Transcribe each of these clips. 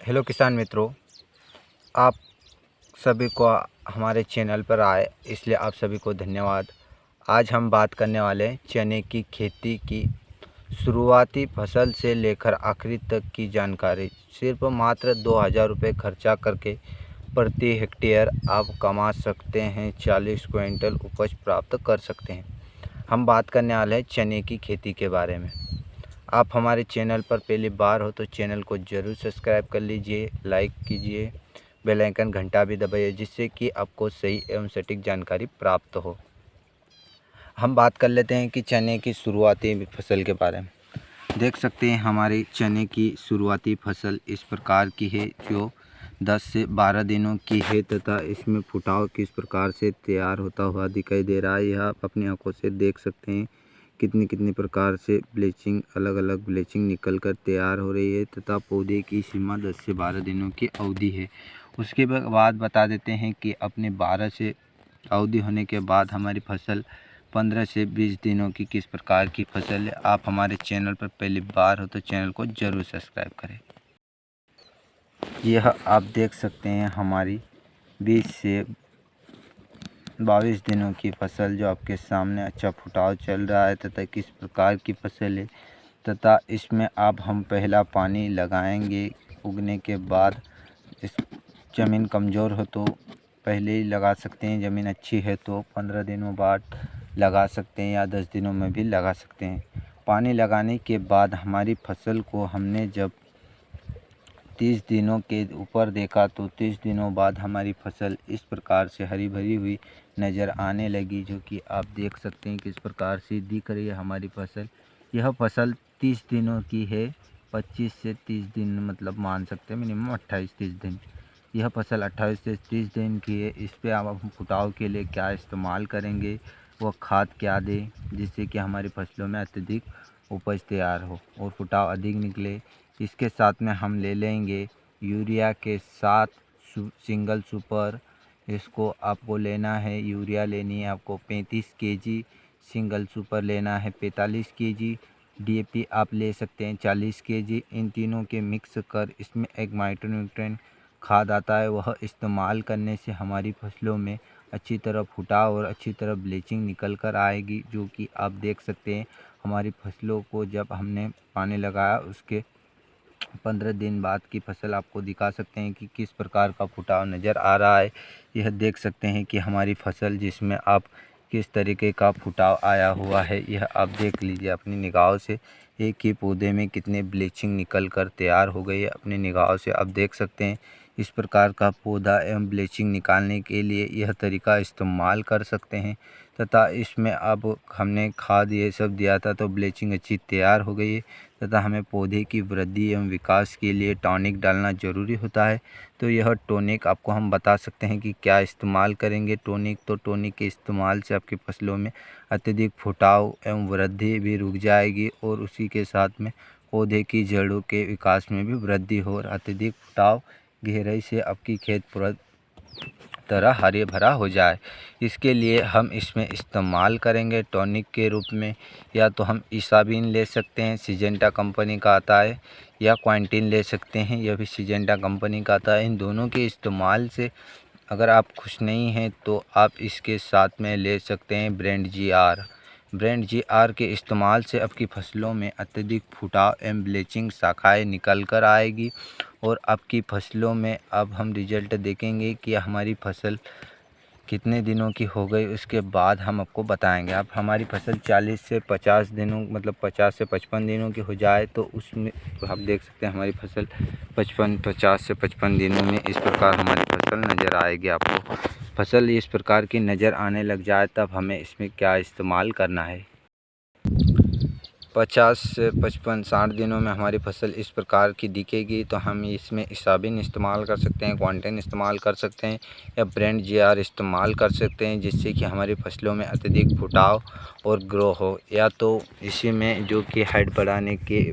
Hello किसान मित्रों, आप सभी को हमारे चैनल पर आए इसलिए आप सभी को धन्यवाद। आज हम बात करने वाले हैं चने की खेती की शुरुआती फसल से लेकर आखिरी तक की जानकारी। सिर्फ मात्र 2000 रुपये खर्चा करके प्रति हेक्टेयर आप कमा सकते हैं, 40 क्विंटल उपज प्राप्त कर सकते हैं। हम बात करने वाले हैं चने की खेती के बारे में। आप हमारे चैनल पर पहली बार हो तो चैनल को ज़रूर सब्सक्राइब कर लीजिए, लाइक कीजिए, बेल आइकन घंटा भी दबाइए, जिससे कि आपको सही एवं सटीक जानकारी प्राप्त हो। हम बात कर लेते हैं कि चने की शुरुआती फसल के बारे में। देख सकते हैं हमारी चने की शुरुआती फसल इस प्रकार की है, जो 10 से 12 दिनों की है तथा इसमें फुटाव किस प्रकार से तैयार होता हुआ दिखाई दे रहा है। यह आप अपनी आंखों से देख सकते हैं कितनी प्रकार से अलग अलग ब्लीचिंग निकल कर तैयार हो रही है तथा पौधे की सीमा 10 से 12 दिनों की अवधि है। उसके बाद बता देते हैं कि अपने 12 से अवधि होने के बाद हमारी फसल 15 से 20 दिनों की किस प्रकार की फसल है। आप हमारे चैनल पर पहली बार हो तो चैनल को ज़रूर सब्सक्राइब करें। यह आप देख सकते हैं हमारी 20 से 22 दिनों की फसल जो आपके सामने अच्छा फुटाव चल रहा है तथा किस प्रकार की फसल है तथा इसमें अब हम पहला पानी लगाएंगे। उगने के बाद इस ज़मीन कमज़ोर हो तो पहले ही लगा सकते हैं, ज़मीन अच्छी है तो 15 दिनों बाद लगा सकते हैं या 10 दिनों में भी लगा सकते हैं। पानी लगाने के बाद हमारी फसल को हमने जब 30 दिनों के ऊपर देखा तो 30 दिनों बाद हमारी फसल इस प्रकार से हरी भरी हुई नज़र आने लगी, जो कि आप देख सकते हैं किस प्रकार से दिख रही है हमारी फसल। यह फसल 30 दिनों की है, 25 से 30 दिन मतलब मान सकते हैं, मिनिमम 28-30 दिन। यह फसल 28 से 30 दिन की है। इस पर अब हम फुटाव के लिए क्या इस्तेमाल करेंगे, वह खाद क्या दें जिससे कि हमारी फसलों में अत्यधिक उपज तैयार हो और फुटाव अधिक निकले। इसके साथ में हम ले लेंगे यूरिया के साथ सिंगल सुपर। इसको आपको लेना है, यूरिया लेनी है आपको 35 केजी, सिंगल सुपर लेना है 45 केजी, डीएपी आप ले सकते हैं 40 केजी। इन तीनों के मिक्स कर इसमें एक माइक्रोन्यूट्रिएंट खाद आता है, वह इस्तेमाल करने से हमारी फसलों में अच्छी तरह फुटाव और अच्छी तरह ब्लीचिंग निकल कर आएगी, जो कि आप देख सकते हैं हमारी फसलों को जब हमने पानी लगाया उसके 15 दिन बाद की फसल आपको दिखा सकते हैं कि किस प्रकार का फुटाव नज़र आ रहा है। यह देख सकते हैं कि हमारी फसल जिसमें आप किस तरीके का फुटाव आया हुआ है, यह आप देख लीजिए अपनी निगाहों से। एक ही पौधे में कितने ब्लीचिंग निकल कर तैयार हो गई है, अपनी निगाहों से आप देख सकते हैं। इस प्रकार का पौधा एवं ब्लीचिंग निकालने के लिए यह तरीका इस्तेमाल कर सकते हैं तथा इसमें अब हमने खाद ये सब दिया था तो ब्लीचिंग अच्छी तैयार हो गई है तथा हमें पौधे की वृद्धि एवं विकास के लिए टॉनिक डालना ज़रूरी होता है। तो यह टॉनिक आपको हम बता सकते हैं कि क्या इस्तेमाल करेंगे टॉनिक। तो टॉनिक के इस्तेमाल से आपकी फसलों में अत्यधिक फुटाव एवं वृद्धि भी रुक जाएगी और उसी के साथ में पौधे की जड़ों के विकास में भी वृद्धि हो और अत्यधिक फुटाव गहराई से आपकी खेत पूरा तरह हरे भरा हो जाए। इसके लिए हम इसमें इस्तेमाल करेंगे टॉनिक के रूप में, या तो हम इसाबिन ले सकते हैं, सिजेंटा कंपनी का आता है, या क्वांटिन ले सकते हैं, यह भी सिजेंटा कंपनी का आता है। इन दोनों के इस्तेमाल से अगर आप खुश नहीं हैं तो आप इसके साथ में ले सकते हैं ब्रांड GR। ब्रांड GR के इस्तेमाल से आपकी फसलों में अत्यधिक फुटाव एवं ब्लीचिंग शाखाएँ निकल कर आएगी और आपकी फसलों में अब हम रिजल्ट देखेंगे कि हमारी फसल कितने दिनों की हो गई, उसके बाद हम आपको बताएंगे। अब हमारी फसल 40 से 50 दिनों मतलब 50 से 55 दिनों की हो जाए तो उसमें आप देख सकते हैं हमारी फसल 50 से 55 दिनों में इस प्रकार हमारी फसल नज़र आएगी। आपको फसल इस प्रकार की नज़र आने लग जाए तब हमें इसमें क्या इस्तेमाल करना है। 50 से 55-60 दिनों में हमारी फसल इस प्रकार की दिखेगी तो हम इसमें इसाबिन इस्तेमाल कर सकते हैं, क्वांटिन इस्तेमाल कर सकते हैं या ब्रांड GR इस्तेमाल कर सकते हैं, जिससे कि हमारी फसलों में अत्यधिक फुटाव और ग्रो हो। या तो इसी में जो कि हाइट बढ़ाने के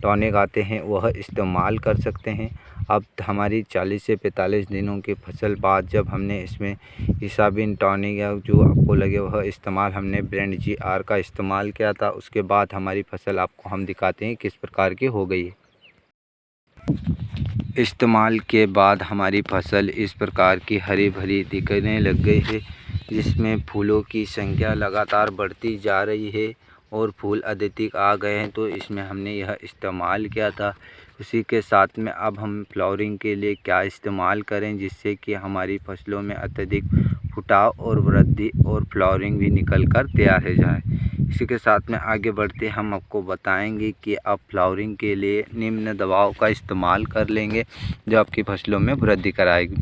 टॉनिक आते हैं वह इस्तेमाल कर सकते हैं। अब हमारी 40 से 45 दिनों की फसल बाद जब हमने इसमें इसाबिन टॉनिक या जो आपको लगे वह इस्तेमाल हमने ब्रांड GR का इस्तेमाल किया था, उसके बाद हमारी फसल आपको हम दिखाते हैं किस प्रकार की हो गई है। इस्तेमाल के बाद हमारी फसल इस प्रकार की हरी भरी दिखने लग गई है, जिसमें फूलों की संख्या लगातार बढ़ती जा रही है और फूल अधिक आ गए हैं। तो इसमें हमने यह इस्तेमाल किया था। उसी के साथ में अब हम फ्लावरिंग के लिए क्या इस्तेमाल करें जिससे कि हमारी फसलों में अत्यधिक फुटाव और वृद्धि और फ्लावरिंग भी निकल कर तैयार हो जाए। इसी के साथ में आगे बढ़ते हम आपको बताएंगे कि आप फ्लावरिंग के लिए निम्न दवाओं का इस्तेमाल कर लेंगे जो आपकी फसलों में वृद्धि कराएगी।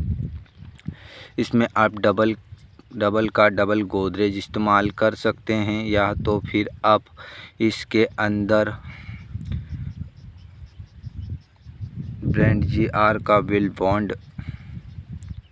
इसमें आप डबल गोदरेज इस्तेमाल कर सकते हैं, या तो फिर आप इसके अंदर ब्रांड GR का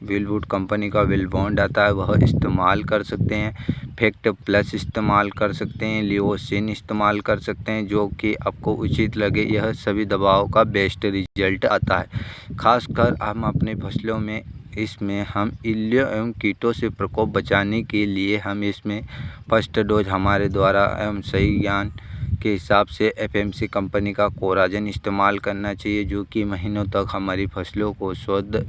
विलवुड कंपनी का विलबॉन्ड आता है, वह इस्तेमाल कर सकते हैं। फैक्ट प्लस इस्तेमाल कर सकते हैं, लियोसिन इस्तेमाल कर सकते हैं, जो कि आपको उचित लगे। यह सभी दवाओं का बेस्ट रिजल्ट आता है। खासकर हम अपने फसलों में इसमें हम इल्लियों एवं कीटों से प्रकोप बचाने के लिए हम इसमें फर्स्ट डोज हमारे द्वारा एवं सही ज्ञान के हिसाब से FMC कंपनी का कोराजन इस्तेमाल करना चाहिए, जो कि महीनों तक हमारी फसलों को शुद्ध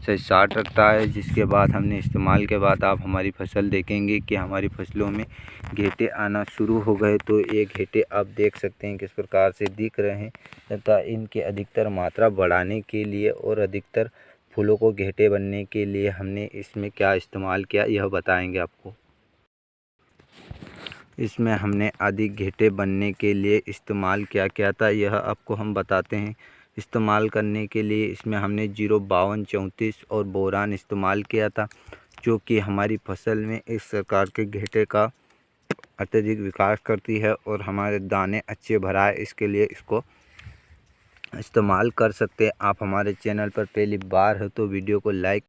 से साठ रखता है। जिसके बाद हमने इस्तेमाल के बाद आप हमारी फसल देखेंगे कि हमारी फसलों में घेटे आना शुरू हो गए। तो ये घेटे आप देख सकते हैं किस प्रकार से दिख रहे हैं, तथा इनके अधिकतर मात्रा बढ़ाने के लिए और अधिकतर फूलों को घेटे बनने के लिए हमने इसमें क्या इस्तेमाल किया यह बताएंगे आपको। इसमें हमने अधिक घेटे बनने के लिए इस्तेमाल क्या किया था यह आपको हम बताते हैं। इस्तेमाल करने के लिए इसमें हमने 05234 और बोरान इस्तेमाल किया था, जो कि हमारी फसल में इस प्रकार के घेटे का अत्यधिक विकास करती है और हमारे दाने अच्छे भराए। इसके लिए इसको इस्तेमाल कर सकते हैं। आप हमारे चैनल पर पहली बार हो तो वीडियो को लाइक